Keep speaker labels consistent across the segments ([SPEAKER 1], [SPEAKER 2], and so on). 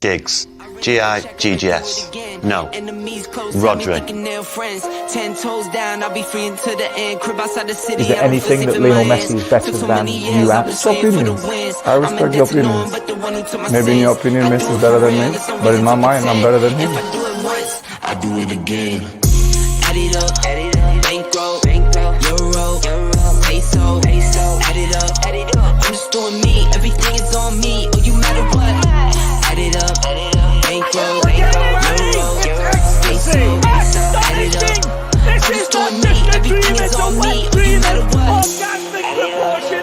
[SPEAKER 1] Giggs. G-I-G-G-S. No. Rhodri.
[SPEAKER 2] Is there anything that Lionel Messi is better than you at? It's opinions. I respect your opinions. Maybe in your opinion Messi is better than me, but in my mind I'm better than him.
[SPEAKER 3] I do it again. Add it up, bankroll, euro, peso, add it up. I'm just doing me, everything is on me. Oh, you matter what? Add it up, bankroll, euro, peso, add it up. I'm just doing me, everything is on me. Oh, you matter what?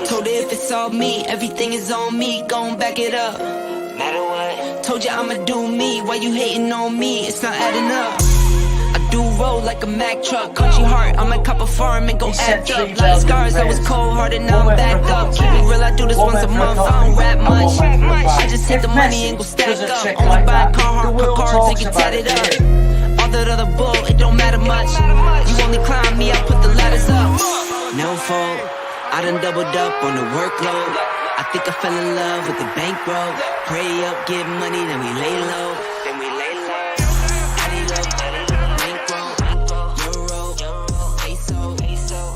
[SPEAKER 3] Told her if it's all me, everything is on me. Gon' back it up. Matter what? Told you I'ma do me. Why you hating on me? It's not adding up. I do roll like a Mack truck. Country heart, I'ma cop a farm and go act up. Like scars, I was cold-hearted, now I'm back up. Keep it real, I do this once a month. I don't rap much. I just hit the money and go stack up. Only buy Carhartt cards and get tatted up. All that other bull, it don't matter much. You only climb me, I put the ladders up. No fault, I done doubled up on the workload. I think I fell in love with the bankroll. Pray up, get money, then we lay low. Add it up, bankroll, euro, peso,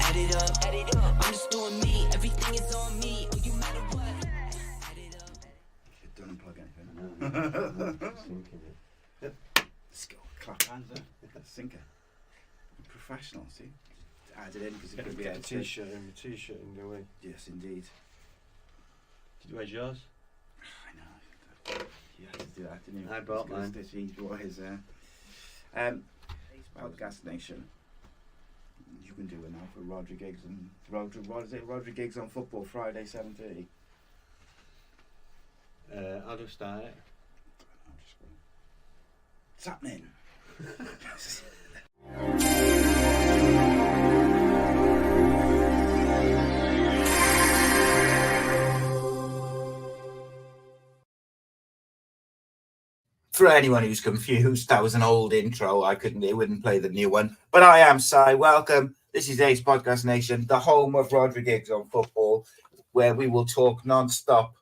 [SPEAKER 3] add it up. I'm just doing me, everything is on me. Oh, you matter what? Add it up.
[SPEAKER 4] Don't unplug anything. Let's go. Clap hands there. Sinker. Professional, see? Add it in because it could be a
[SPEAKER 5] t-shirt in the way.
[SPEAKER 4] Yes, indeed.
[SPEAKER 5] Did you wear yours?
[SPEAKER 4] I know. You had to do that, didn't you?
[SPEAKER 5] I brought mine.
[SPEAKER 4] He brought his. Podcast Nation. You can do it now for Rhodri Giggs and Rhodri Giggs on Football Friday 7:30.
[SPEAKER 5] I'll just start it.
[SPEAKER 4] What's happening? For anyone who's confused, that was an old intro. It wouldn't play the new one. But I am Si. Welcome. This is Ace Podcast Nation, the home of Rhodri Giggs on football, where we will talk non-stop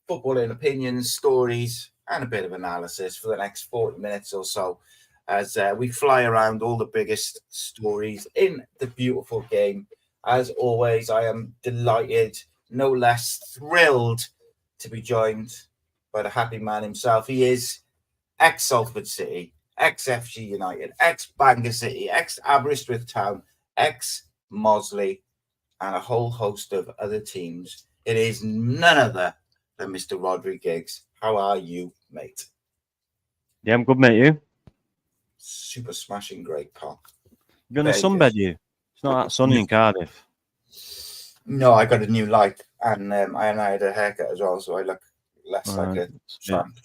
[SPEAKER 4] footballing opinions, stories, and a bit of analysis for the next 40 minutes or so as we fly around all the biggest stories in the beautiful game. As always, I am delighted, no less thrilled to be joined by the happy man himself. He is ex-Salford City, ex-FG United, ex-Bangor City, ex-Aberystwyth Town, ex-Mosley, and a whole host of other teams. It is none other than Mr. Rhodri Giggs. How are you, mate?
[SPEAKER 6] Yeah, I'm good, mate. You?
[SPEAKER 4] Super smashing great, pal.
[SPEAKER 6] You're going to sunbed you? It's not that sunny in Cardiff.
[SPEAKER 4] No, I got a new light, and I had a haircut as well, so I look less like a tramp.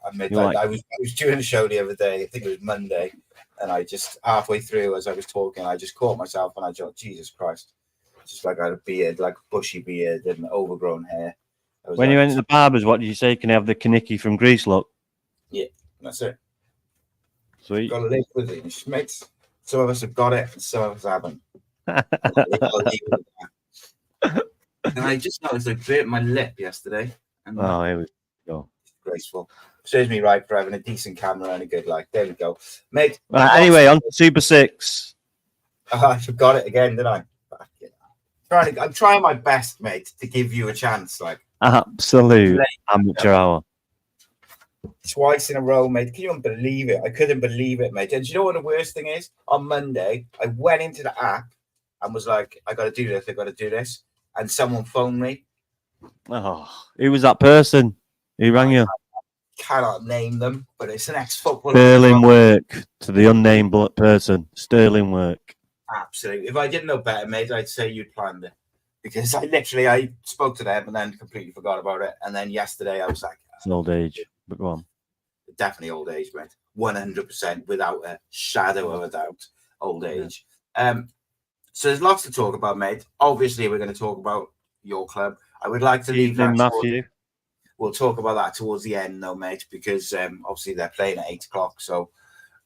[SPEAKER 4] I was doing a show the other day, I think it was Monday, and I just halfway through as I was talking, I just caught myself and I thought, Jesus Christ. It's just like I had a beard, like a bushy beard and overgrown hair.
[SPEAKER 6] When you went to the barbers, what did you say? Can I have the Kaniki from Greece look?
[SPEAKER 4] Yeah, that's it.
[SPEAKER 6] Sweet.
[SPEAKER 4] Got to live with it, mates. Some of us have got it, and some of us haven't. And I just noticed I burnt my lip yesterday. And
[SPEAKER 6] here we go.
[SPEAKER 4] Graceful. Serves me right for having a decent camera and a good light. There we go, mate.
[SPEAKER 6] Anyway, on to Super 6.
[SPEAKER 4] I forgot it again, didn't I? I'm trying my best, mate, to give you a chance. Like
[SPEAKER 6] absolute amateur hour.
[SPEAKER 4] Twice in a row, mate. Can you believe it? I couldn't believe it, mate. And do you know what the worst thing is? On Monday, I went into the app and was like, I got to do this. And someone phoned me.
[SPEAKER 6] Oh, who was that person? Who rang you?
[SPEAKER 4] Cannot name them, but it's an ex-footballer.
[SPEAKER 6] Sterling work to the unnamed person. Sterling work.
[SPEAKER 4] Absolutely. If I didn't know better, mate, I'd say you'd planned it. Because I spoke to them and then completely forgot about it. And then yesterday I was like...
[SPEAKER 6] It's an old age, but go on.
[SPEAKER 4] Definitely old age, mate. 100%, without a shadow of a doubt, old age. So there's lots to talk about, mate. Obviously, we're going to talk about your club. I would like to leave that...
[SPEAKER 6] Matthew.
[SPEAKER 4] We'll talk about that towards the end, though, mate, because obviously they're playing at 8 o'clock. So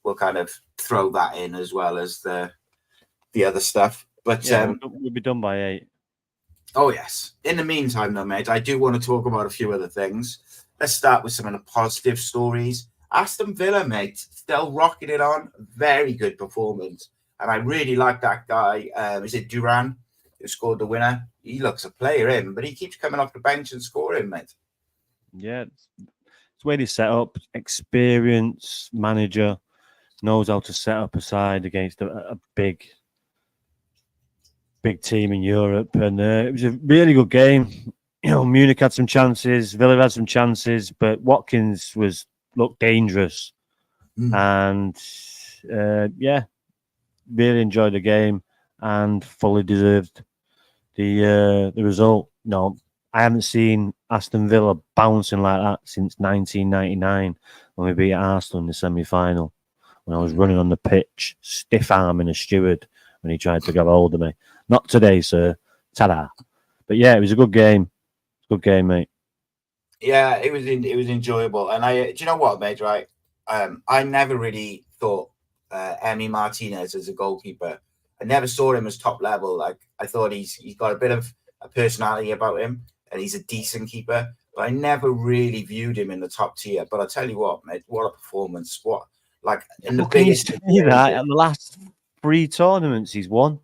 [SPEAKER 4] we'll kind of throw that in as well as the other stuff. But
[SPEAKER 6] we'll be done by 8.
[SPEAKER 4] Oh, yes. In the meantime, though, mate, I do want to talk about a few other things. let's start with some of the positive stories. Aston Villa, mate, still rocking it on. Very good performance. And I really like that guy. Is it Duran who scored the winner? He looks a player in, but he keeps coming off the bench and scoring, mate.
[SPEAKER 6] Yeah, it's the way they set up. Experience manager knows how to set up a side against a big team in Europe, and it was a really good game. You know, Munich had some chances, Villa had some chances, but Watkins looked dangerous, and yeah, really enjoyed the game and fully deserved the result. No, I haven't seen Aston Villa bouncing like that since 1999 when we beat Arsenal in the semi-final. When I was running on the pitch, stiff arming a steward when he tried to grab hold of me. Not today, sir. Ta-da! But yeah, it was a good game. Good game, mate.
[SPEAKER 4] Yeah, it was enjoyable. And do you know what, mate? Right, I never really thought Emi Martinez as a goalkeeper. I never saw him as top level. Like, I thought he's got a bit of a personality about him, and he's a decent keeper. But I never really viewed him in the top tier. But I tell you what, mate, what a performance! What, like, in the biggest.
[SPEAKER 6] That in the last 3 tournaments he's won.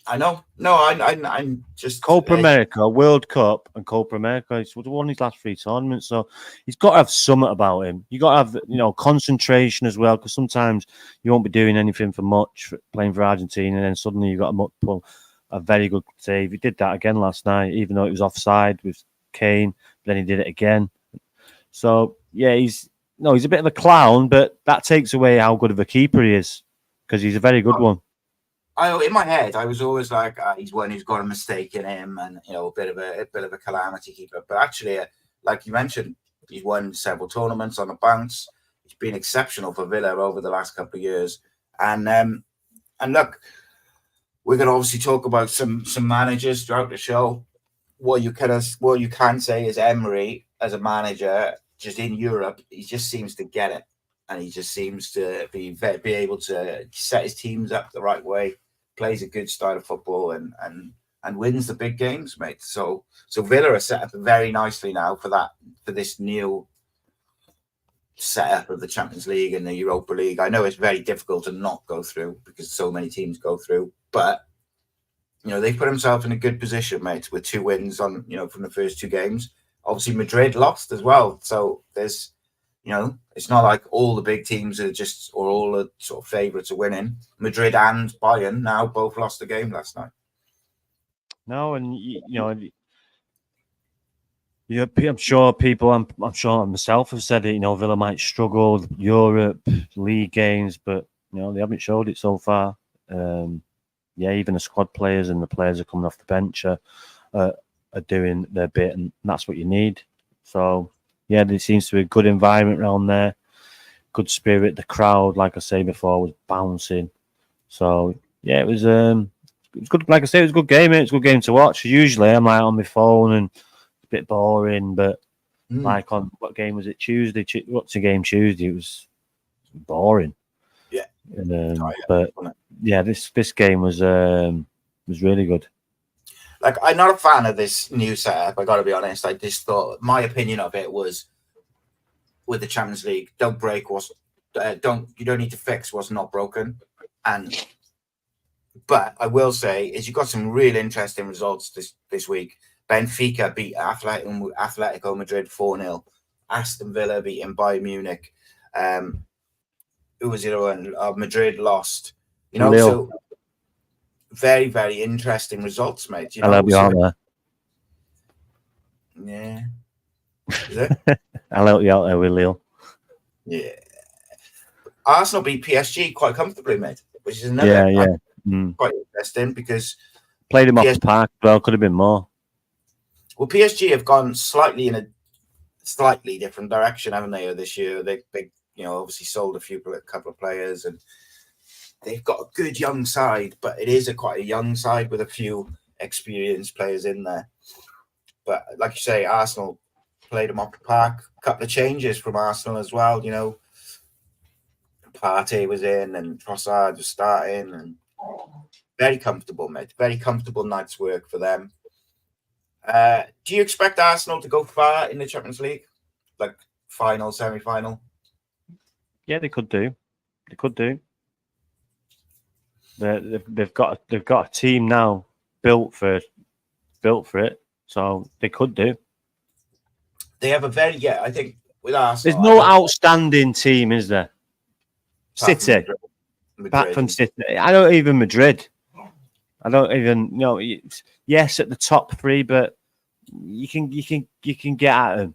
[SPEAKER 4] I know. No, I'm just
[SPEAKER 6] Copa America, World Cup, and Copa America. He's won his last 3 tournaments, so he's got to have something about him. You got to have, concentration as well, because sometimes you won't be doing anything for much playing for Argentina, and then suddenly you got to pull a very good save. He did that again last night, even though it was offside with Kane. But then he did it again. So yeah, he's a bit of a clown, but that takes away how good of a keeper he is, because he's a very good one.
[SPEAKER 4] In my head, I was always like, he's one who's got a mistake in him, and a bit of a calamity keeper. But actually, like you mentioned, he's won several tournaments on the bounce. He's been exceptional for Villa over the last couple of years. And look, we're going to obviously talk about some managers throughout the show. What you can say is Emery as a manager, just in Europe, he just seems to get it. And he just seems to be able to set his teams up the right way, plays a good style of football, and wins the big games, mate. So Villa are set up very nicely now for this new setup of the Champions League and the Europa League. I know it's very difficult to not go through because so many teams go through, but they put themselves in a good position, mate, with 2 wins on from the first 2 games. Obviously, Madrid lost as well, so there's. It's not like all the big teams or all the sort of favourites are winning. Madrid and Bayern now both lost the game last night.
[SPEAKER 6] No, and I'm sure people, I'm sure myself have said it. Villa might struggle with Europe league games, but they haven't showed it so far. Even the squad players and the players are coming off the bench are doing their bit, and that's what you need. So. Yeah, there seems to be a good environment around there, good spirit. The crowd, like I say before, was bouncing. So yeah, it was good. Like I say, it was a good game. It was a good game to watch. Usually, I'm like on my phone and it's a bit boring, but like on what game was it? Tuesday. What's the game Tuesday? It was boring.
[SPEAKER 4] Yeah.
[SPEAKER 6] But yeah, this game was really good.
[SPEAKER 4] Like, I'm not a fan of this new setup. I got to be honest. I just thought my opinion of it was with the Champions League. Don't break what's you don't need to fix what's not broken. But I will say is you got some real interesting results this week. Benfica beat Atletico Madrid 4-0. Aston Villa beating Bayern Munich. Who was the other one? Madrid lost. So. Very, very interesting results, mate.
[SPEAKER 6] I love you out there.
[SPEAKER 4] Yeah. Is it?
[SPEAKER 6] I'll help you out there with Lille.
[SPEAKER 4] Yeah. Arsenal beat PSG quite comfortably, mate, which is another quite interesting because
[SPEAKER 6] played him off the park. Well, could have been more.
[SPEAKER 4] Well, PSG have gone slightly in a slightly different direction, haven't they? This year, they obviously sold a couple of players, and they've got a good young side, but it is quite a young side with a few experienced players in there. But like you say, Arsenal played them off the park. A couple of changes from Arsenal as well. Partey was in and Trossard was starting, and very comfortable, mate. Very comfortable night's work for them. Do you expect Arsenal to go far in the Champions League, like final, semi-final?
[SPEAKER 6] Yeah, they could do. They could do. They've got a team now built for it, so they could do.
[SPEAKER 4] They have a very I think with
[SPEAKER 6] There's
[SPEAKER 4] Arsenal,
[SPEAKER 6] no outstanding team, is there?
[SPEAKER 4] apart
[SPEAKER 6] City,
[SPEAKER 4] from
[SPEAKER 6] apart from City. I don't even Madrid. I don't even yes, at the top three, but you can get at them.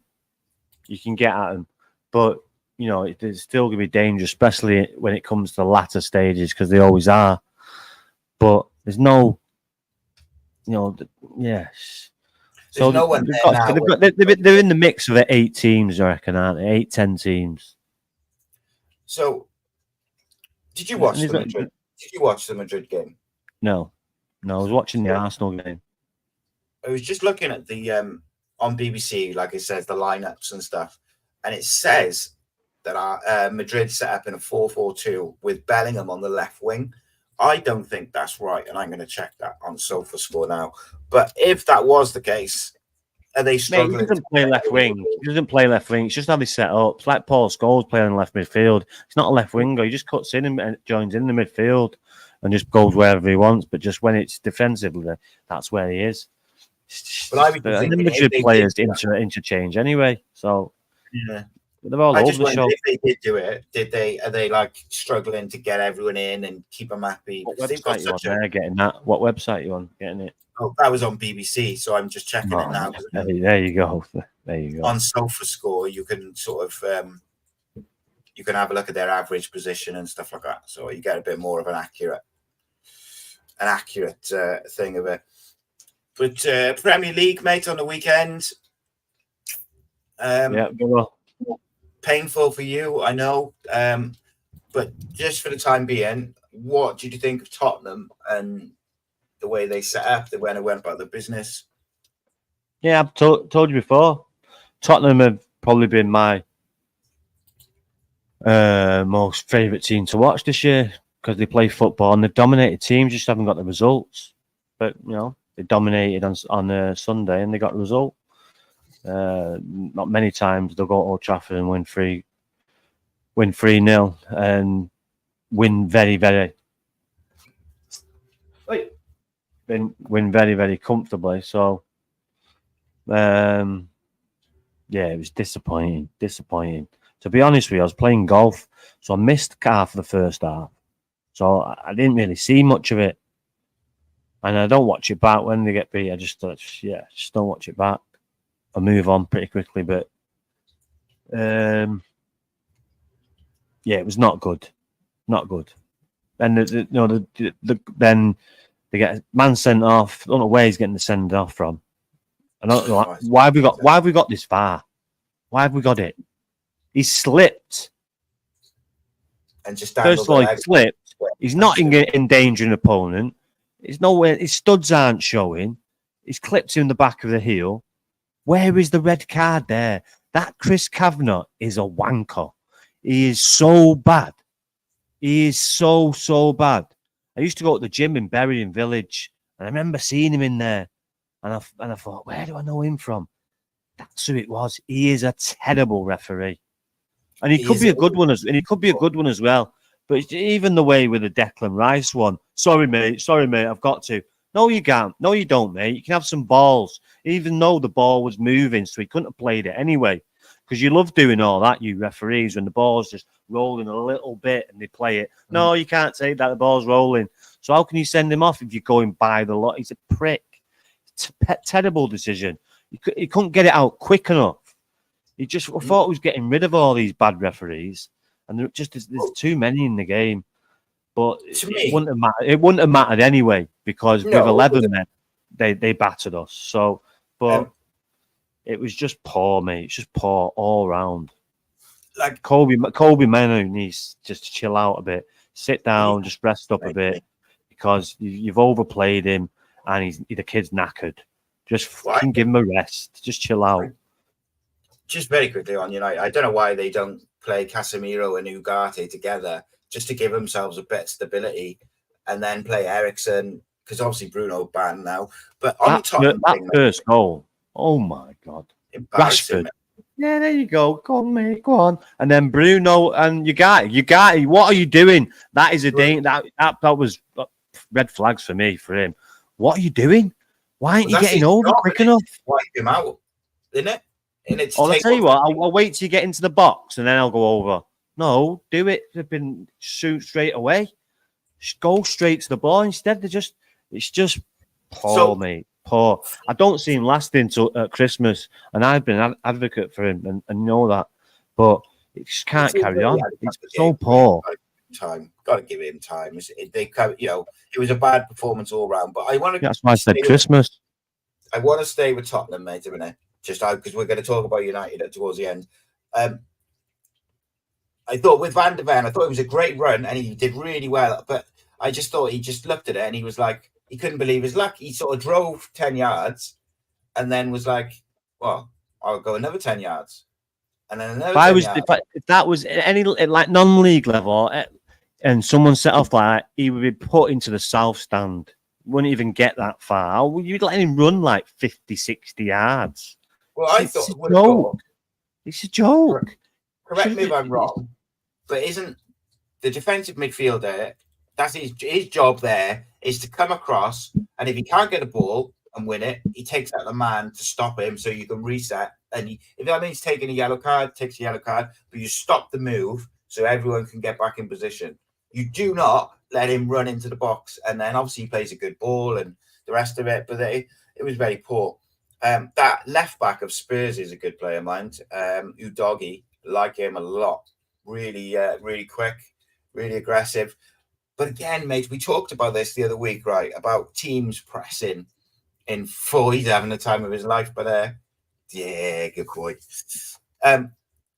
[SPEAKER 6] You can get at them, but it's still going to be dangerous, especially when it comes to the latter stages, because they always are. But there's no, yes. So
[SPEAKER 4] no one there now.
[SPEAKER 6] They're in the mix of 8 teams, I reckon, aren't they? 8, 10 teams.
[SPEAKER 4] So, did you watch the Madrid? Did you watch the Madrid game?
[SPEAKER 6] No, I was watching the Arsenal game.
[SPEAKER 4] I was just looking at the on BBC, like it says, the lineups and stuff, and it says that Madrid set up in a 4-4-2 with Bellingham on the left wing. I don't think that's right, and I'm going to check that on SofaScore now. But if that was the case, are they struggling?
[SPEAKER 6] He doesn't play left wing. He doesn't play left wing. It's just how they set up. It's like Paul Scholes playing left midfield. He's not a left winger. He just cuts in and joins in the midfield and just goes wherever he wants. But just when it's defensively, that's where he is.
[SPEAKER 4] But I was
[SPEAKER 6] and the Madrid players interchange anyway. So
[SPEAKER 4] yeah.
[SPEAKER 6] They're all over the show.
[SPEAKER 4] If they did do it, are they like struggling to get everyone in and keep them happy?
[SPEAKER 6] What website you on there getting that? What website you on getting it?
[SPEAKER 4] Oh, that was on BBC, so I'm just checking it now.
[SPEAKER 6] There you go. There you go.
[SPEAKER 4] On SofaScore, you can sort of you can have a look at their average position and stuff like that, so you get a bit more of an accurate thing of it. But Premier League, mate, on the weekend.
[SPEAKER 6] Yeah, go on.
[SPEAKER 4] Painful for you, I know. But just for the time being, what did you think of Tottenham and the way they set up, the way they went about the business?
[SPEAKER 6] Yeah, I've told you before. Tottenham have probably been my most favourite team to watch this year because they play football and they've dominated teams, just haven't got the results. But, they dominated on Sunday and they got the result. Not many times they'll go to Old Trafford and win 3-0 and win very, very comfortably. So it was disappointing. To be honest with you, I was playing golf, so I missed half of the first half. So I didn't really see much of it. And I don't watch it back when they get beat. I just don't watch it back. I move on pretty quickly, but it was not good. Not good. And then they get a man sent off. I don't know where he's getting the send off from. I don't know why have we got this far? Why have we got it? He slipped.
[SPEAKER 4] And just
[SPEAKER 6] first of all, he slipped. He's not endangering an opponent. There's nowhere. His studs aren't showing. He's clipped him in the back of the heel. Where is the red card there? That Chris Kavanagh is a wanker. He is so bad. He is so bad. I used to go to the gym in Berrien Village, and I remember seeing him in there. And I thought, where do I know him from? That's who it was. He is a terrible referee, and he could be a good one as well. But it's even the way with the Declan Rice one. Sorry, mate. I've got to. No, you can't. No, you don't, mate. You can have some balls, even though the ball was moving, so he couldn't have played it anyway. Because you love doing all that, you referees, when the ball's just rolling a little bit and they play it. No, you can't say that the ball's rolling. So how can you send him off if you're going by the lot? He's a prick. It's a terrible decision. He couldn't get it out quick enough. I thought he was getting rid of all these bad referees, and there's too many in the game. But it wouldn't have mattered. It wouldn't have mattered anyway because with 11 men, they battered us. So, but it was just poor, mate. It's just poor all round. Like Kobe Manu needs just to chill out a bit, sit down, just rest up a bit because you've overplayed him and the kid's knackered. Just fucking give him a rest. Just chill out.
[SPEAKER 4] Just very quickly on United, I don't know why they don't play Casemiro and Ugarte together just to give themselves a bit of stability and then play Eriksen because obviously Bruno banned now. But on
[SPEAKER 6] that first goal, oh my God. Rashford Yeah, there you go. Go on, mate. Go on. And then Bruno and Ugarte. What are you doing? That is a dang. That was red flags for me for him. What are you doing? Why aren't you getting over quick enough?
[SPEAKER 4] Wipe him out, isn't it? And it's
[SPEAKER 6] I'll tell you what. I'll wait till you get into the box and then I'll go over. No, do it. They've been shoot straight away. Just go straight to the ball instead. It's just poor, mate. Poor. I don't see him lasting till Christmas, and I've been an advocate for him and know that, but it just can't carry on. It's so poor.
[SPEAKER 4] Time, got to give him time. It was a bad performance all round. But I want to.
[SPEAKER 6] That's why I said Christmas.
[SPEAKER 4] I want to stay with Tottenham, mate, a minute, just because we're going to talk about United towards the end. I thought with Van der Ven, I thought it was a great run and he did really well, but I just thought he just looked at it and he was like, he couldn't believe his luck. He sort of drove 10 yards and then was like, well, I'll go another 10 yards. And then another 10 yards.
[SPEAKER 6] If that was any like non-league level and someone set off like that, he would be put into the south stand. Wouldn't even get that far. You'd let him run like 50, 60 yards.
[SPEAKER 4] Well, I thought it was a joke.
[SPEAKER 6] It's a joke.
[SPEAKER 4] Correct me if I'm wrong, but isn't the defensive midfielder, that's his job there, is to come across, and if he can't get a ball and win it, he takes out the man to stop him so you can reset. And if that means taking a yellow card, takes a yellow card, but you stop the move so everyone can get back in position. You do not let him run into the box, and then obviously he plays a good ball and the rest of it, but it was very poor. That left back of Spurs is a good player, mind. Udogie, like him a lot. Really, really quick, really aggressive. But again, mate, we talked about this the other week, right? About teams pressing in full. He's having the time of his life, but yeah, good boy.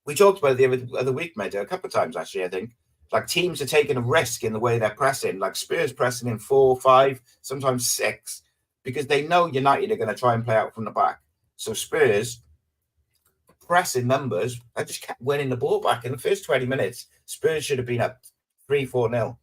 [SPEAKER 4] We talked about it the other week, mate, a couple of times actually, I think. Like teams are taking a risk in the way they're pressing, like Spurs pressing in 4, 5, sometimes 6, because they know United are going to try and play out from the back. So Spurs pressing numbers, I just kept winning the ball back in the first 20 minutes. Spurs should have been up 3-4-0.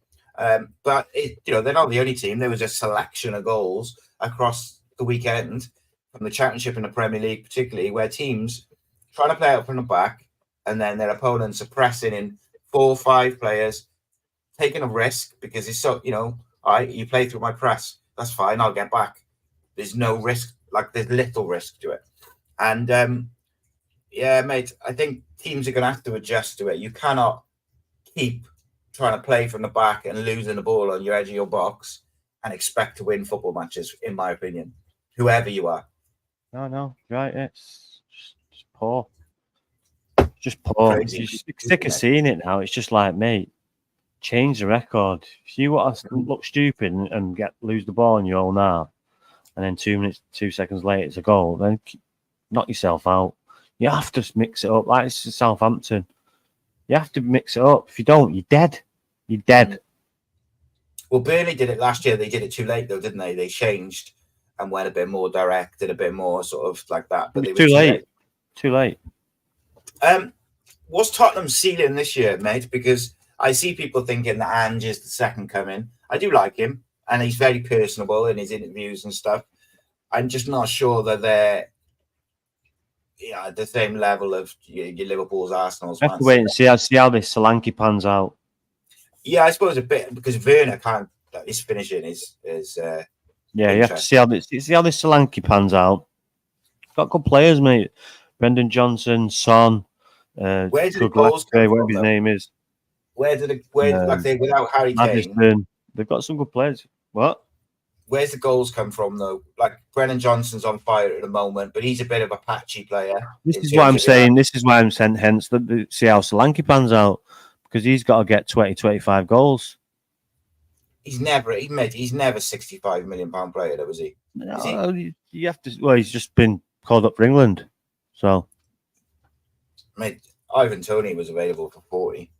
[SPEAKER 4] But they're not the only team. There was a selection of goals across the weekend from the Championship and the Premier League, particularly, where teams trying to play out from the back and then their opponents are pressing in 4 or 5 players, taking a risk because it's so, all right, you play through my press. That's fine. I'll get back. There's no risk. Like there's little risk to it. And yeah, mate, I think teams are going to have to adjust to it. You cannot keep trying to play from the back and losing the ball on your edge of your box and expect to win football matches, in my opinion, whoever you are.
[SPEAKER 6] No, right. It's just poor. Just poor.
[SPEAKER 4] Crazy.
[SPEAKER 6] You're sick of seeing it now. It's just like, mate, change the record. If you want to look stupid and lose the ball in your own half, and then 2 seconds later it's a goal, then knock yourself out. You have to mix it up. Like it's Southampton. You have to mix it up. If you don't, you're dead. You're dead.
[SPEAKER 4] Well, Burnley did it last year. They did it too late, though, didn't they? They changed and went a bit more direct and a bit more sort of like that. But they were
[SPEAKER 6] too late. Too late.
[SPEAKER 4] What's Tottenham's ceiling this year, mate? Because I see people thinking that Ange is the second coming. I do like him, and he's very personable in his interviews and stuff. I'm just not sure that they're at the same level of your Liverpool's, Arsenal's.
[SPEAKER 6] I have to wait and see how this Solanke pans out.
[SPEAKER 4] Yeah, I suppose a bit because Werner can't. His finishing is
[SPEAKER 6] yeah. You have to see how this Solanke pans out. Got good players, mate. Brendan Johnson, Son.
[SPEAKER 4] Where did the goals come from,
[SPEAKER 6] whatever his name is.
[SPEAKER 4] Without Harry Kane?
[SPEAKER 6] Madison. They've got some good players. What?
[SPEAKER 4] Where's the goals come from, though? Like, Brennan Johnson's on fire at the moment, but he's a bit of a patchy player.
[SPEAKER 6] This is what I'm saying. This is why I'm saying, hence, see how Solanke pans out, because he's got to get 20, 25 goals.
[SPEAKER 4] He's never 65 million pound player, though, is he?
[SPEAKER 6] No, you have to. Well, he's just been called up for England, so.
[SPEAKER 4] Mate, Ivan Toney was available for 40,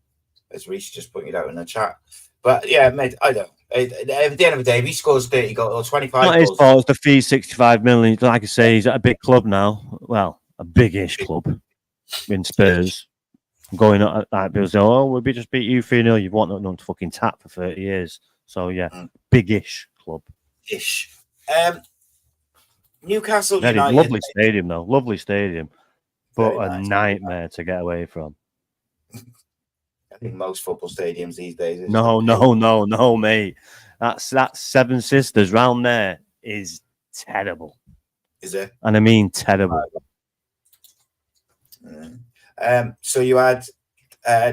[SPEAKER 4] as Reece just pointed out in the chat. But yeah, mate, I don't. At the end of the day, if he scores 30 goals or 25
[SPEAKER 6] not
[SPEAKER 4] goals,
[SPEAKER 6] his fault. It's the fee 65 million. Like I say, he's at a big club now. Well, a big-ish club in Spurs. Going at that, people say, "Oh, we'll just beat you 3-0. You've wanted nothing to fucking tap for 30 years." So yeah, big-ish club. Newcastle
[SPEAKER 4] United,
[SPEAKER 6] lovely stadium though. Lovely stadium. but
[SPEAKER 4] Very
[SPEAKER 6] a
[SPEAKER 4] nice.
[SPEAKER 6] nightmare to get away from.
[SPEAKER 4] I think most football stadiums these days. Is
[SPEAKER 6] No, mate. That's 7 Sisters round there is terrible.
[SPEAKER 4] Is it?
[SPEAKER 6] And I mean terrible.
[SPEAKER 4] So you had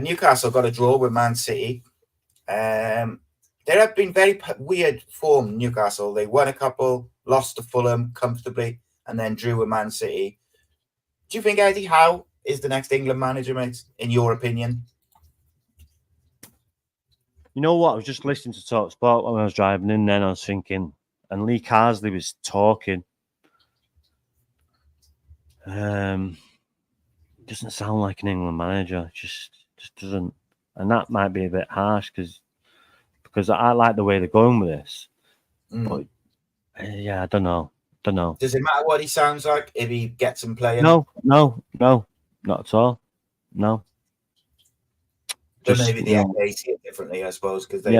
[SPEAKER 4] Newcastle got a draw with Man City. There have been very weird form, Newcastle. They won a couple, lost to Fulham comfortably, and then drew with Man City. Do you think Eddie Howe is the next England manager, mate, in your opinion?
[SPEAKER 6] You know what? I was just listening to Talk Sport when I was driving in then. I was thinking, and Lee Carsley was talking. Doesn't sound like an England manager. Just doesn't. And that might be a bit harsh because I like the way they're going with this. But yeah, I don't know.
[SPEAKER 4] Does it matter what he sounds like if he gets him playing?
[SPEAKER 6] No, not at all. No.
[SPEAKER 4] Just, maybe the FA see it differently, I suppose, because they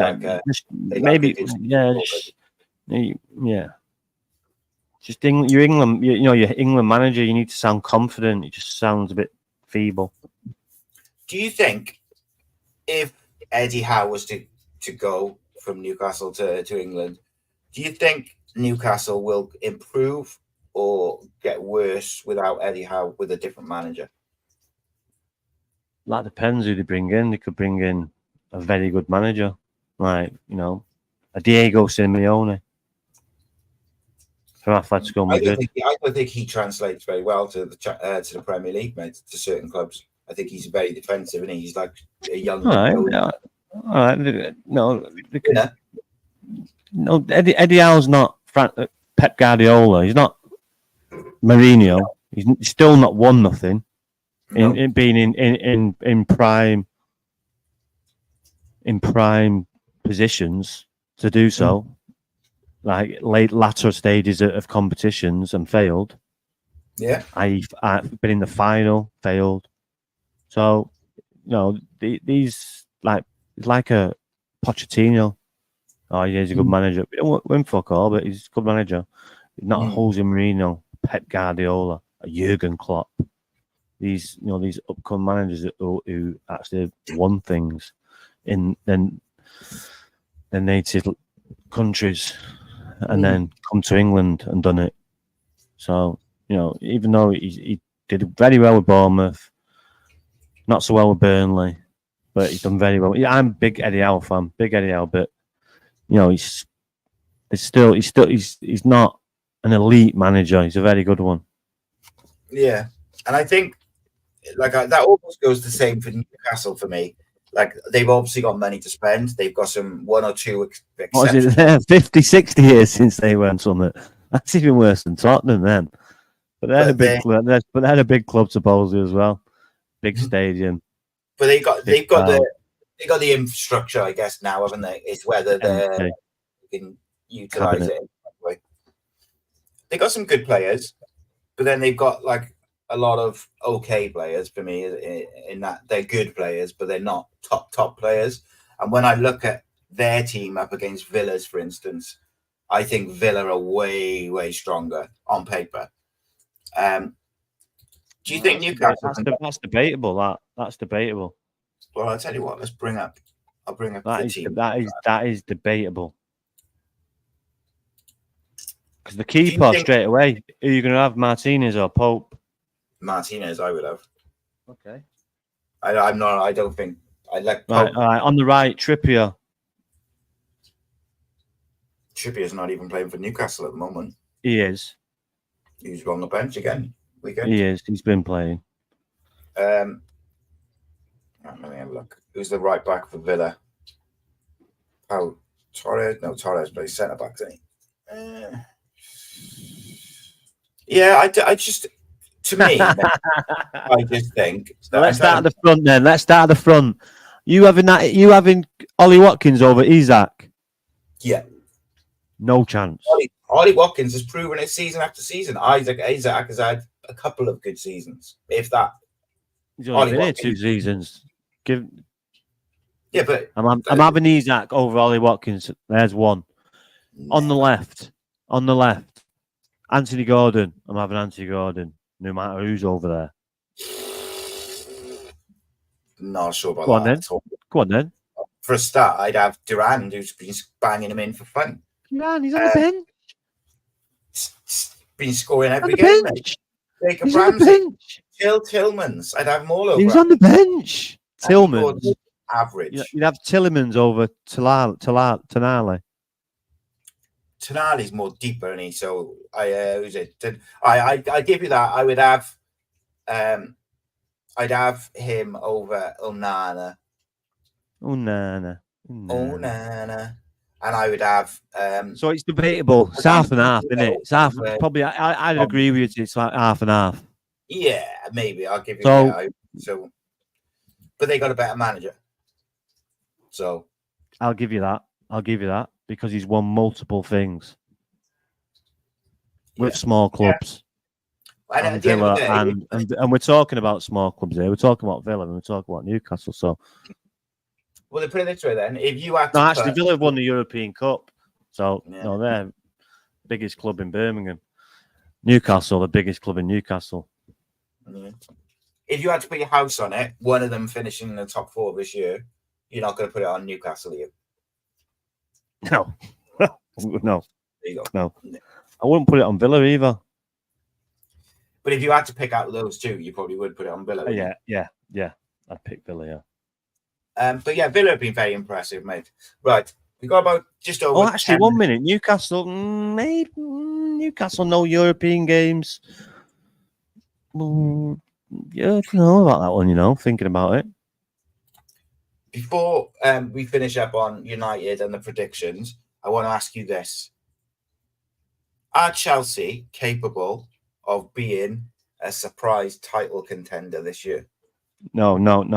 [SPEAKER 4] Just your England, your England manager. You need to sound confident. It just sounds a bit feeble. Do you think if Eddie Howe was to go from Newcastle to England, do you think Newcastle will improve or get worse without Eddie Howe with a different manager?
[SPEAKER 6] That depends who they bring in. They could bring in a very good manager, like a Diego Simeone from Atletico Madrid.
[SPEAKER 4] I don't think he translates very well to the Premier League, mate. To certain clubs, I think he's very defensive, and he's like a young.
[SPEAKER 6] All right. No, Eddie Howe's not Pep Guardiola. He's not Mourinho. He's still not won nothing. In being in prime positions to do so, like latter stages of competitions and failed.
[SPEAKER 4] Yeah,
[SPEAKER 6] I've been in the final, failed. So these like a Pochettino. Oh yeah, he's a good manager. We don't win fuck all, but he's a good manager. Not a Jose Mourinho, Pep Guardiola, a Jurgen Klopp. These upcoming managers who actually won things in their native countries and then come to England and done it. So even though he did very well with Bournemouth, not so well with Burnley, but he's done very well. I'm a big Eddie Howe fan, but he's not an elite manager. He's a very good one.
[SPEAKER 4] Yeah, and I think that almost goes the same for Newcastle for me. Like, they've obviously got money to spend. They've got some one or two exceptions.
[SPEAKER 6] 50, 60 years since they went something. That's even worse than Tottenham then. But they had a big club supposedly as well. Big stadium.
[SPEAKER 4] But they've got the infrastructure, I guess, now, haven't they? It's whether they can utilize it. They got some good players, but then they've got like a lot of okay players for me in that they're good players, but they're not top players. And when I look at their team up against Villa's, for instance, I think Villa are way, way stronger on paper. Do you think Newcastle?
[SPEAKER 6] That's debatable. That's debatable.
[SPEAKER 4] Well, I'll tell you what. I'll bring up
[SPEAKER 6] the
[SPEAKER 4] team.
[SPEAKER 6] That is debatable. Because the keeper straight away, who are you going to have, Martinez or Pope?
[SPEAKER 4] Martinez, I would have.
[SPEAKER 6] Okay.
[SPEAKER 4] I'm not. I don't think. I like Pope.
[SPEAKER 6] All right. On the right, Trippier.
[SPEAKER 4] Trippier's not even playing for Newcastle at the moment.
[SPEAKER 6] He is.
[SPEAKER 4] He's on the bench again.
[SPEAKER 6] He is. He's been playing.
[SPEAKER 4] Let me have a look. Who's the right back for Villa? Oh, Torres. No, Torres plays centre back, doesn't he? Yeah, I just, to me, I just think.
[SPEAKER 6] So let's start at the front then. Let's start at the front. You having Ollie Watkins over Isaac?
[SPEAKER 4] Yeah.
[SPEAKER 6] No chance.
[SPEAKER 4] Ollie Watkins has proven it season after season. Isaac has had a couple of good seasons, if that.
[SPEAKER 6] He's only been here 2 seasons.
[SPEAKER 4] Yeah, but
[SPEAKER 6] I'm having Isaac over Ollie Watkins. There's one. On the left, Anthony Gordon. I'm having Anthony Gordon, no matter who's over there.
[SPEAKER 4] Not sure about
[SPEAKER 6] Go on
[SPEAKER 4] that
[SPEAKER 6] then.
[SPEAKER 4] at all.
[SPEAKER 6] Go on then.
[SPEAKER 4] For a start, I'd have Durand, who's been banging him in for fun.
[SPEAKER 6] Man, he's on the bench.
[SPEAKER 4] Been scoring
[SPEAKER 6] On
[SPEAKER 4] every
[SPEAKER 6] the
[SPEAKER 4] game,
[SPEAKER 6] bench.
[SPEAKER 4] mate. Jacob
[SPEAKER 6] He's on the
[SPEAKER 4] Ramsey,
[SPEAKER 6] bench.
[SPEAKER 4] Tillmans. I'd have them all over.
[SPEAKER 6] He's on the bench.
[SPEAKER 4] Tillmans.
[SPEAKER 6] Tillmans.
[SPEAKER 4] Average.
[SPEAKER 6] You'd have Tillemans over Tonali.
[SPEAKER 4] Tonali's more deeper, isn't he? So who's it? I give you that. I'd have him over Onana.
[SPEAKER 6] Onana.
[SPEAKER 4] Onana. And I would have
[SPEAKER 6] So it's debatable. It's half and half, isn't it? It's half. Probably. I'd agree with you. It's like half and half.
[SPEAKER 4] yeah, maybe I'll give you
[SPEAKER 6] So-
[SPEAKER 4] that. So but they got a better manager. So
[SPEAKER 6] I'll give you that because he's won multiple things with small clubs.
[SPEAKER 4] and
[SPEAKER 6] And
[SPEAKER 4] at the end of
[SPEAKER 6] Villa,
[SPEAKER 4] the day,
[SPEAKER 6] and we're talking about small clubs here. We're talking about Villa and we're talking about Newcastle. So
[SPEAKER 4] well, they put it this way then. If you had to
[SPEAKER 6] no, actually,
[SPEAKER 4] put-
[SPEAKER 6] Villa have won the European Cup. So
[SPEAKER 4] Yeah.
[SPEAKER 6] no, they're biggest club in Birmingham. Newcastle, the biggest club in Newcastle.
[SPEAKER 4] if you had to put your house on it, one of them finishing in the top 4 this year, you're not going to put it on Newcastle, are you?
[SPEAKER 6] No, no,
[SPEAKER 4] There you go.
[SPEAKER 6] no. I wouldn't put it on Villa either.
[SPEAKER 4] But if you had to pick out those two, you probably would put it on Villa. wouldn't you?
[SPEAKER 6] Yeah. I'd pick Villa. Yeah.
[SPEAKER 4] But yeah, Villa have been very impressive, mate. Right, we got about just over.
[SPEAKER 6] Oh, actually,
[SPEAKER 4] 10
[SPEAKER 6] 1 minute. Newcastle, maybe Newcastle, no European games. Yeah, I don't know about that one. Thinking about it.
[SPEAKER 4] Before we finish up on United and the predictions, I want to ask you this: are Chelsea capable of being a surprise title contender this year?
[SPEAKER 6] No. Not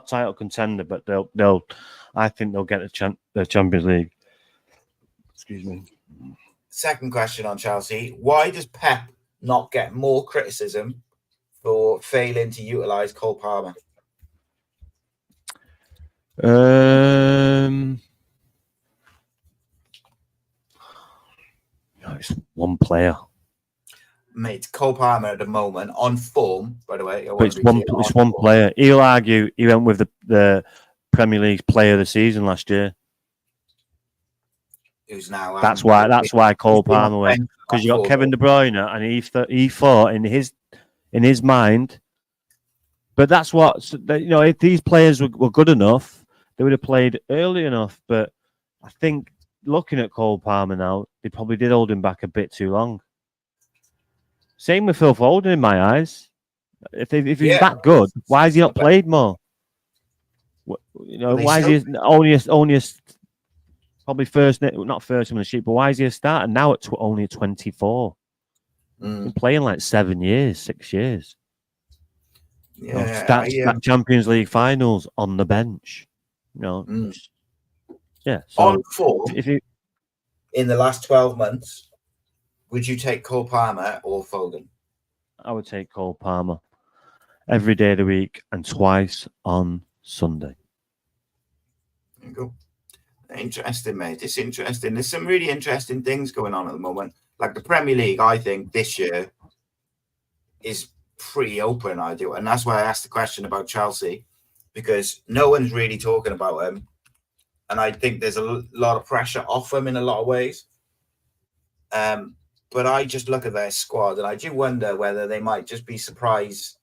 [SPEAKER 6] title contender, but they'll. I think they'll get the Champions League. Excuse me.
[SPEAKER 4] Second question on Chelsea: why does Pep not get more criticism for failing to utilise Cole Palmer?
[SPEAKER 6] It's one player,
[SPEAKER 4] Mate, Cole Palmer at the moment on form. By the way,
[SPEAKER 6] but it's one player. He'll argue he went with the Premier League's Player of the Season last year.
[SPEAKER 4] Who's now?
[SPEAKER 6] That's why Cole Palmer went, because you got Kevin De Bruyne, and he thought in his mind. But that's what if these players were good enough, they would have played early enough. But I think looking at Cole Palmer now, they probably did hold him back a bit too long. Same with Phil Foden in my eyes. If he's that good, why has he not played more? Why is he only a probably not first in the sheet, but why is he a starter now at only 24? Been playing like 7 years, 6 years. That Champions League finals on the bench. Yeah. So
[SPEAKER 4] on form,
[SPEAKER 6] if you
[SPEAKER 4] in the last 12 months, would you take Cole Palmer or Foden?
[SPEAKER 6] I would take Cole Palmer every day of the week and twice on Sunday.
[SPEAKER 4] There you go. Interesting, mate. It's interesting. There's some really interesting things going on at the moment. Like the Premier League, I think this year is pretty open, and that's why I asked the question about Chelsea, because no one's really talking about them, and I think there's a lot of pressure off them in a lot of ways. But I just look at their squad, and I do wonder whether they might just be surprise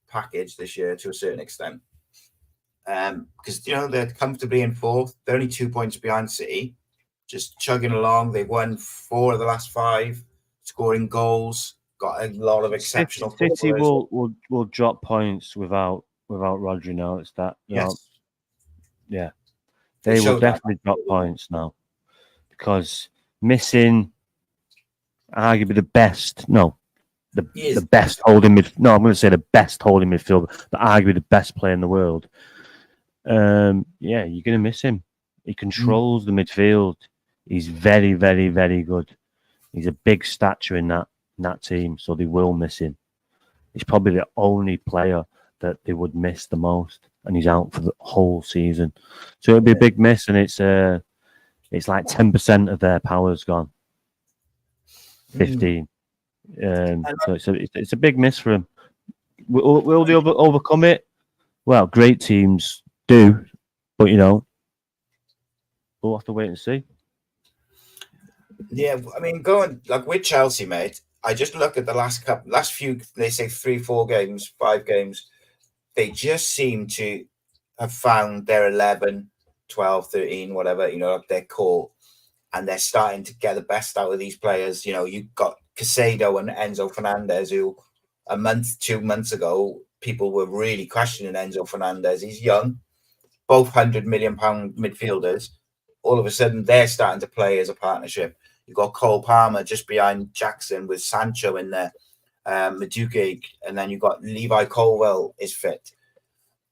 [SPEAKER 4] package this year to a certain extent. Because they're comfortably in 4th. They're only 2 points behind City, just chugging along. They've won 4 of the last 5, scoring goals. Got a lot of exceptional.
[SPEAKER 6] City will drop points without Rhodri now. It's that.
[SPEAKER 4] Yes.
[SPEAKER 6] Yeah. They will definitely drop points now because missing arguably the best. No, the best holding midfield. No, I'm going to say the best holding midfielder, but arguably the best player in the world. Yeah, you're going to miss him. He controls the midfield. He's very, very, very good. He's a big stature in that team, so they will miss him. He's probably the only player that they would miss the most, and he's out for the whole season. So it'll be a big miss, and it's like 10% of their power's gone. 15. So it's a big miss for him. Will they overcome it? Well, great teams do, but you know, we'll have to wait and see.
[SPEAKER 4] Yeah, I mean, going like with Chelsea, mate. I just look at the last few. They say 3, 4 games, 5 games. They just seem to have found their 11, 12, 13, whatever, you know, like their core, and they're starting to get the best out of these players. You know, you've got Casado and Enzo Fernandez, who a month, 2 months ago, people were really questioning Enzo Fernandez. He's young, both £100 million midfielders. All of a sudden, they're starting to play as a partnership. You've got Cole Palmer just behind Jackson with Sancho in there, Madueke, and then you've got Levi Colwell is fit.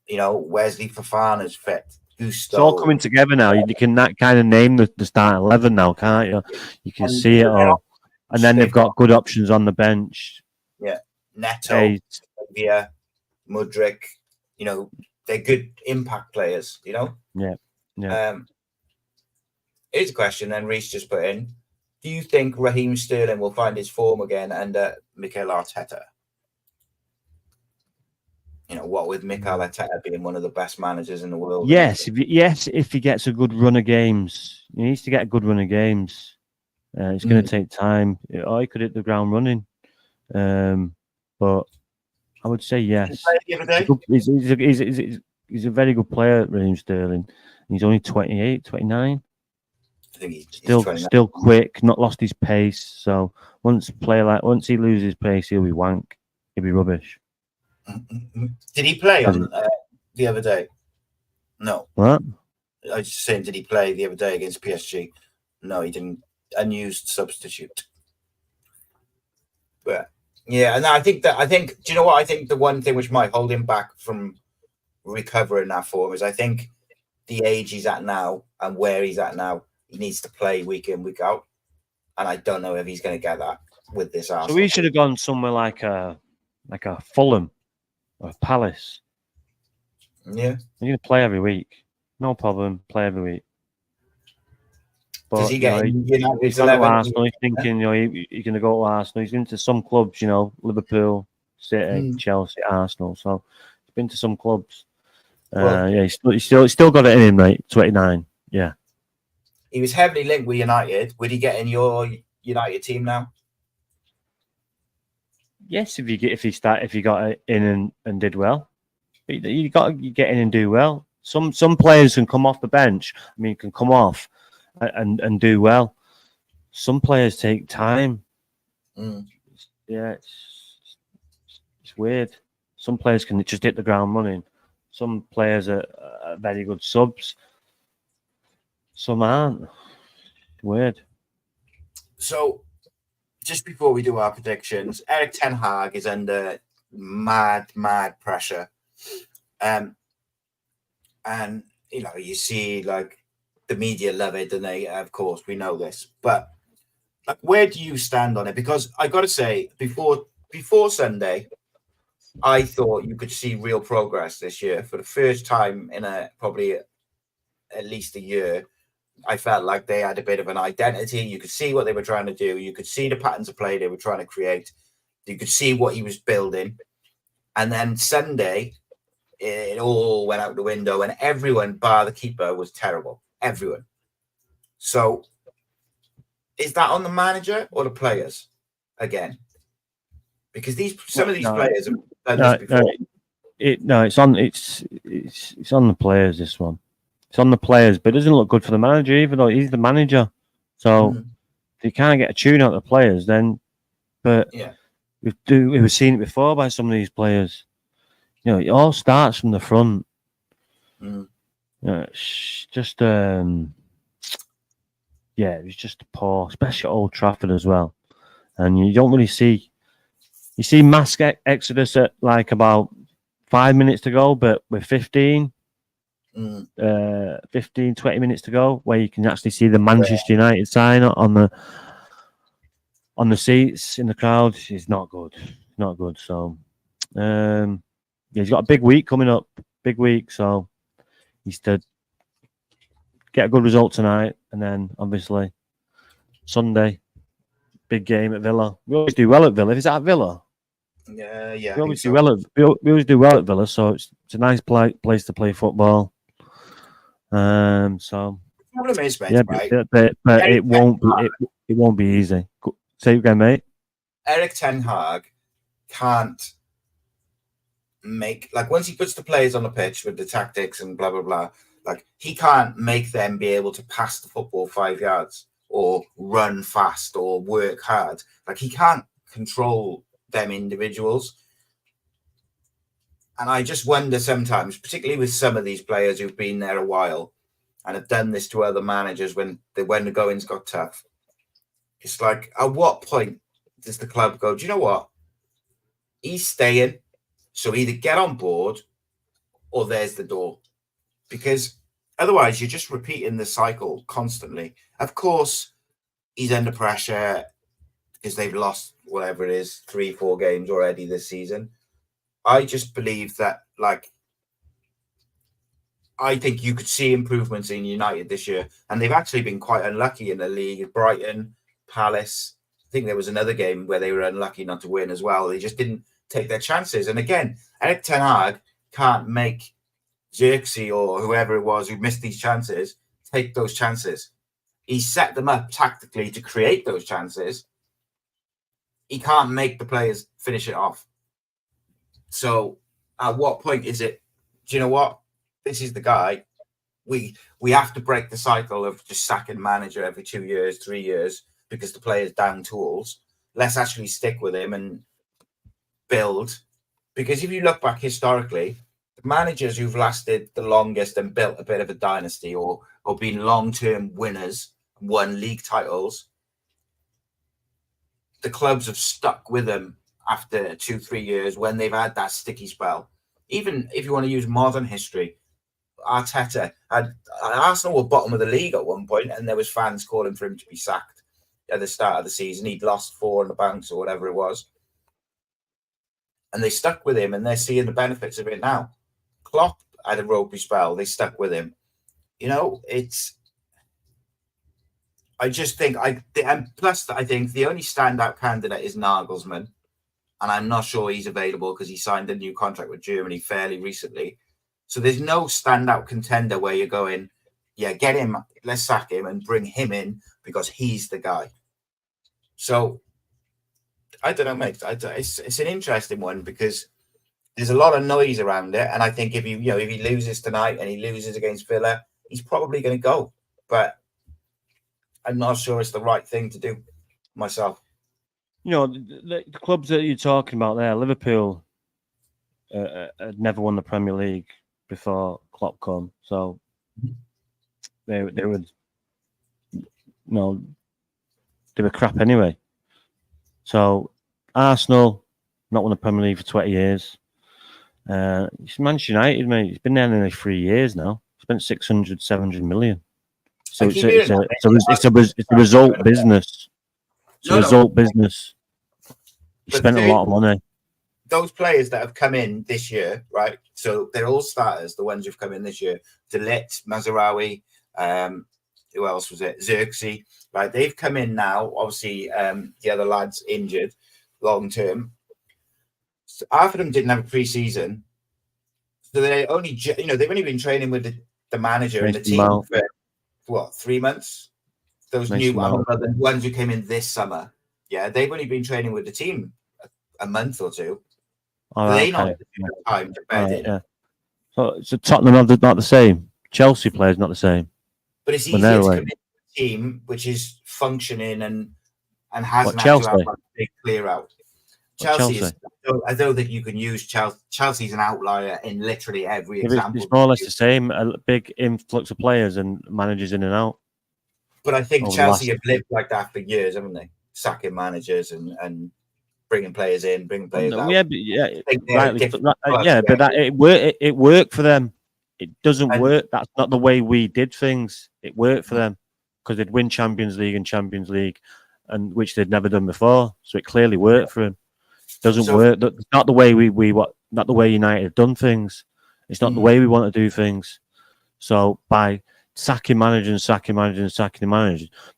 [SPEAKER 4] You know, Wesley Fofana's fit. Gusto.
[SPEAKER 6] It's all coming together now. You can that kind of name the start 11 now, can't you? You can see it all. And then they've got good options on the bench.
[SPEAKER 4] Yeah. Neto, Via, Mudryk, you know, they're good impact players, you know?
[SPEAKER 6] Yeah.
[SPEAKER 4] Here's a question then Reece just put in. Do you think Raheem Sterling will find his form again under Mikel Arteta? You know, what with Mikel Arteta being one of the best managers in the world?
[SPEAKER 6] Yes, if he gets a good run of games. He needs to get a good run of games. It's going to take time. Or he could hit the ground running. But I would say yes. He's a very good player, Raheem Sterling. He's only 28, 29.
[SPEAKER 4] I think he's
[SPEAKER 6] still quick, not lost his pace. So once he loses pace, he'll be wank. He'll be rubbish.
[SPEAKER 4] Did he play on the other day? No.
[SPEAKER 6] What?
[SPEAKER 4] I was just saying, did he play the other day against PSG? No, he didn't. Unused substitute. But yeah, and I think, do you know what? I think the one thing which might hold him back from recovering that form is I think the age he's at now and where he's at now, he needs to play week in, week out. And I don't know if he's going to get that with this Arsenal.
[SPEAKER 6] So he should have gone somewhere like a Fulham or Palace.
[SPEAKER 4] Yeah.
[SPEAKER 6] You're going to play every week. No problem. Play every week. But,
[SPEAKER 4] does he get
[SPEAKER 6] he's gone to Arsenal. He's thinking, you know, he's going to go to Arsenal. He's been to some clubs, you know, Liverpool, City, Chelsea, Arsenal. So he's been to some clubs. He's still got it in him, right? 29. Yeah.
[SPEAKER 4] He was heavily linked with United. Would he get in your United team now?
[SPEAKER 6] Yes, if he got in and did well. You got to get in and do well. Some players can come off the bench. I mean, can come off and do well. Some players take time. Yeah, it's weird. Some players can just hit the ground running. Some players are very good subs. Some aren't. Weird.
[SPEAKER 4] So, just before we do our predictions, Eric Ten Hag is under mad pressure. And you know, you see like the media love it, and they, of course, we know this. But like, where do you stand on it? Because I got to say, before Sunday, I thought you could see real progress this year for the first time in probably at least a year. I felt like they had a bit of an identity. You could see what they were trying to do. You could see the patterns of play they were trying to create. You could see what he was building. And then Sunday, it all went out the window, and everyone, bar the keeper, was terrible. Everyone. So, is that on the manager or the players again? Because some of these players have done this before.
[SPEAKER 6] It's on the players. This one, it's on the players, but it doesn't look good for the manager, even though he's the manager. So if you can't get a tune out of the players, then. But we've seen it before by some of these players. You know, it all starts from the front. You know, it's just it was just poor, especially at Old Trafford as well. And you don't really see. You see mass exodus at like about 5 minutes to go, but with 15, 20 minutes to go, where you can actually see the Manchester United sign on the seats in the crowd, is not good. Not good. So, he's got a big week coming up. Big week, so he's to get a good result tonight, and then obviously Sunday, big game at Villa. We always do well at Villa. If it's at Villa.
[SPEAKER 4] Yeah.
[SPEAKER 6] We always do well at Villa, so It's a nice place to play football. So
[SPEAKER 4] The problem is, mate,
[SPEAKER 6] yeah,
[SPEAKER 4] right?
[SPEAKER 6] but it won't be easy. Say it again, mate.
[SPEAKER 4] Eric Ten Hag can't make, like, once he puts the players on the pitch with the tactics and blah blah blah, like, he can't make them be able to pass the football 5 yards or run fast or work hard. Like, he can't control them individuals. And I just wonder sometimes, particularly with some of these players who've been there a while and have done this to other managers when the goings got tough. It's like, at what point does the club go, do you know what? He's staying, so either get on board or there's the door. Because otherwise you're just repeating the cycle constantly. Of course, he's under pressure because they've lost whatever it is, 3-4 games already this season. I just believe that, like, I think you could see improvements in United this year. And they've actually been quite unlucky in the league. Brighton, Palace. I think there was another game where they were unlucky not to win as well. They just didn't take their chances. And again, Eric Ten Hag can't make Xerxes or whoever it was who missed these chances take those chances. He set them up tactically to create those chances. He can't make the players finish it off. So at what point is it, do you know what? This is the guy. We have to break the cycle of just sacking manager every 2 years, 3 years, because the player's down tools. Let's actually stick with him and build. Because if you look back historically, the managers who've lasted the longest and built a bit of a dynasty or been long-term winners, won league titles, the clubs have stuck with them after 2-3 years when they've had that sticky spell. Even if you want to use modern history, Arteta Arsenal were bottom of the league at one point, and there was fans calling for him to be sacked at the start of the season. He'd lost 4 on the bounce or whatever it was, and they stuck with him, and they're seeing the benefits of it now. Klopp had a ropey spell; they stuck with him. You know, I just think and plus I think the only standout candidate is Nagelsmann. And I'm not sure he's available because he signed a new contract with Germany fairly recently. So there's no standout contender where you're going, yeah, get him, let's sack him and bring him in because he's the guy. So I don't know, mate. It's an interesting one because there's a lot of noise around it. And I think if he loses tonight and he loses against Villa, he's probably going to go. But I'm not sure it's the right thing to do myself.
[SPEAKER 6] You know, the clubs that you're talking about there, Liverpool had never won the Premier League before Klopp come, so they were crap anyway. So Arsenal not won the Premier League for 20 years. It's Manchester United, mate. He's been there nearly 3 years now. Spent 600, 700 million. So it's a result business. It's a result business. You spent a lot of money.
[SPEAKER 4] Those players that have come in this year, right? So they're all starters, the ones who've come in this year. De Ligt, Mazraoui, who else was it? Xerxes, right? They've come in now. Obviously, the other lad's injured long term. So half of them didn't have a pre-season. So they've only been training with the manager and the team for what, 3 months? Those new the ones who came in this summer. Yeah, they've only been training with the team a month or two. They not have time to bed in. Yeah.
[SPEAKER 6] So Tottenham are not the same. Chelsea players not the same.
[SPEAKER 4] But it's easier to come into a team which is functioning and hasn't had to have a big clear out. Chelsea is, I don't think you can use Chelsea. Chelsea's an outlier in literally every example.
[SPEAKER 6] It's more or less the same. A big influx of players and managers in and out.
[SPEAKER 4] But I think Chelsea have lived like that for years, haven't they? Sacking managers and bringing players in, bringing players out.
[SPEAKER 6] Yeah, but it worked for them. It doesn't work. That's not the way we did things. It worked for them because they'd win Champions League and Champions League, and which they'd never done before. So it clearly worked for them. It doesn't work. It's not the way not the way United have done things. It's not the way we want to do things. So by sacking managers, but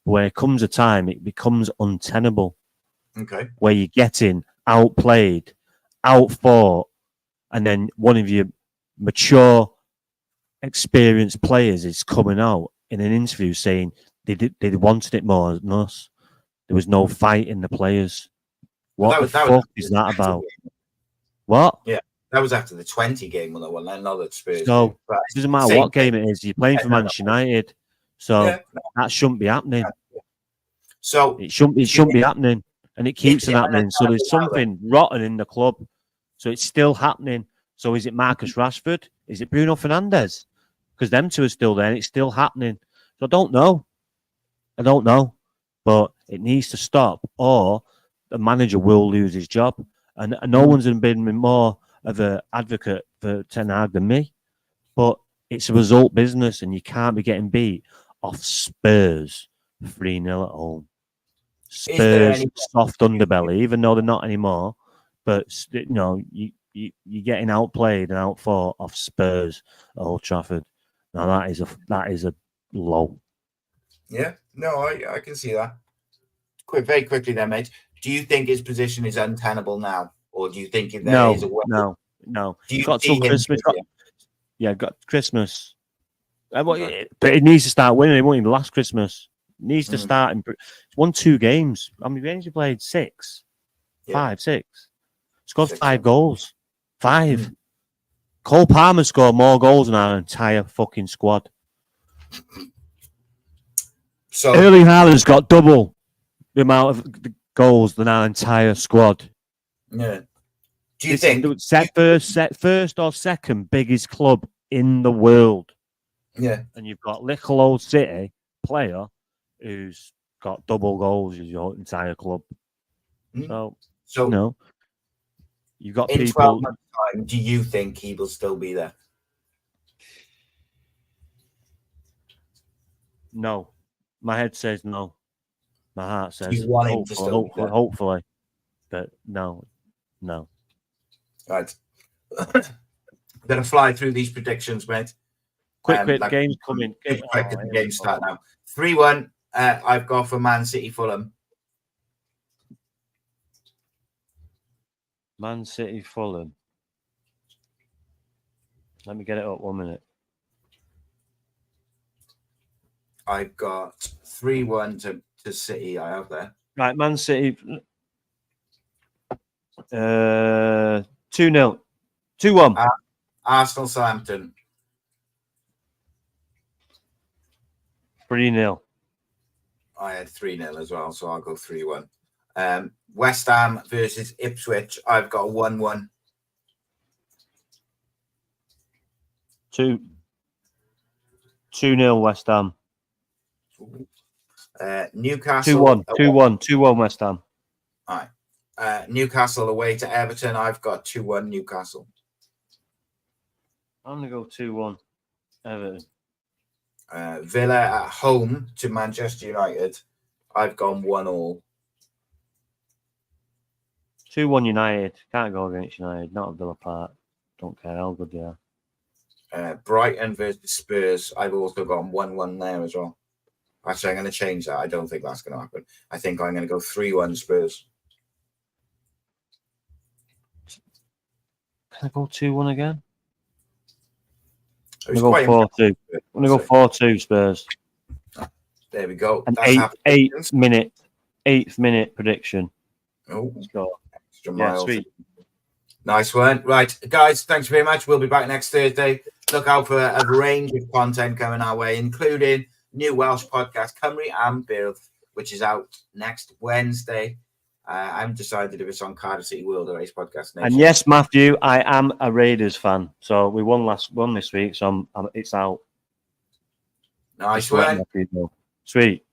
[SPEAKER 6] when it comes a time, it becomes untenable.
[SPEAKER 4] Okay.
[SPEAKER 6] Where you're getting outplayed, outfought, and then one of your mature, experienced players is coming out in an interview saying they wanted it more than us. There was no fight in the players. What the fuck is that about? What?
[SPEAKER 4] Yeah, that was after the 20 game when they won. I know that Spurs.
[SPEAKER 6] So it doesn't matter what game it is. You're playing for Manchester United, so that shouldn't be happening.
[SPEAKER 4] So
[SPEAKER 6] it shouldn't be happening, and it keeps on happening. So there's something rotten in the club. So it's still happening. So is it Marcus Rashford? Is it Bruno Fernandes? Because them two are still there, and it's still happening. So I don't know, but it needs to stop, or the manager will lose his job. And no one's been more of an advocate for Ten Hag than me. But it's a result business, and you can't be getting beat off Spurs 3-0 at home. Spurs, soft underbelly, even though they're not anymore. But, you know, you're getting outplayed and outfought off Spurs at Old Trafford. Now, that is a low.
[SPEAKER 4] Yeah, no, I can see that. Very quickly then, mate. Do you think his position is untenable now? Or do you think if there is a way?
[SPEAKER 6] No.
[SPEAKER 4] Do you
[SPEAKER 6] got
[SPEAKER 4] see
[SPEAKER 6] till
[SPEAKER 4] him
[SPEAKER 6] Christmas. Got Christmas. But it needs to start winning. It won't even last Christmas. It needs to start. It's won 2 games. How many games you played? 6? 5, 6. Scored 5 goals. 5. Cole Palmer scored more goals than our entire fucking squad. So Erling Haaland's got double the amount of goals than our entire squad.
[SPEAKER 4] Yeah. Do you think
[SPEAKER 6] set first or second biggest club in the world?
[SPEAKER 4] Yeah.
[SPEAKER 6] And you've got little old City player who's got double goals as your entire club. So no. You've got
[SPEAKER 4] in
[SPEAKER 6] people.
[SPEAKER 4] 12 months' time, do you think he will still be there?
[SPEAKER 6] No. My head says no. My heart says
[SPEAKER 4] you want him to still be there?
[SPEAKER 6] Hopefully. But no.
[SPEAKER 4] Right. I'm going to fly through these predictions, mate.
[SPEAKER 6] Quick, game's coming.
[SPEAKER 4] Quick, the game start now. 3-1, I've got for Man City Fulham.
[SPEAKER 6] Man City Fulham. Let me get it up 1 minute.
[SPEAKER 4] I've got 3-1 to City, I have there.
[SPEAKER 6] Right, Man City. 2-0. 2-1.
[SPEAKER 4] Arsenal Southampton.
[SPEAKER 6] 3-0.
[SPEAKER 4] I had 3-0 as well, so I'll go 3-1. West Ham versus Ipswich. I've got 1-1.
[SPEAKER 6] 2-0 West Ham.
[SPEAKER 4] Newcastle.
[SPEAKER 6] 2-1 West Ham.
[SPEAKER 4] All right. Newcastle away to Everton. I've got 2-1 Newcastle.
[SPEAKER 6] I'm going to go 2-1 Everton.
[SPEAKER 4] Villa at home to Manchester United. I've gone 1-1.
[SPEAKER 6] 2-1 United. Can't go against United. Not at Villa Park. Don't care how good they are.
[SPEAKER 4] Brighton versus Spurs. I've also gone 1-1 there as well. Actually, I'm going to change that. I don't think that's going to happen. I think I'm going to go 3-1 Spurs.
[SPEAKER 6] Can I go 2-1 again?
[SPEAKER 4] I'm
[SPEAKER 6] going to go 4-2. I'm going to go 4-2 Spurs.
[SPEAKER 4] There we go.
[SPEAKER 6] An eighth minute prediction.
[SPEAKER 4] Oh,
[SPEAKER 6] let's go.
[SPEAKER 4] Extra miles.
[SPEAKER 6] Yeah, sweet.
[SPEAKER 4] Nice one. Right, guys, thanks very much. We'll be back next Thursday. Look out for a range of content coming our way, including new Welsh podcast, Cymru and Build, which is out next Wednesday. I haven't decided if it's on Cardiff City World or ACEpodcastnation.
[SPEAKER 6] And yes, Matthew, I am a Raiders fan. So we won this week, so it's out.
[SPEAKER 4] Nice one.
[SPEAKER 6] Sweet.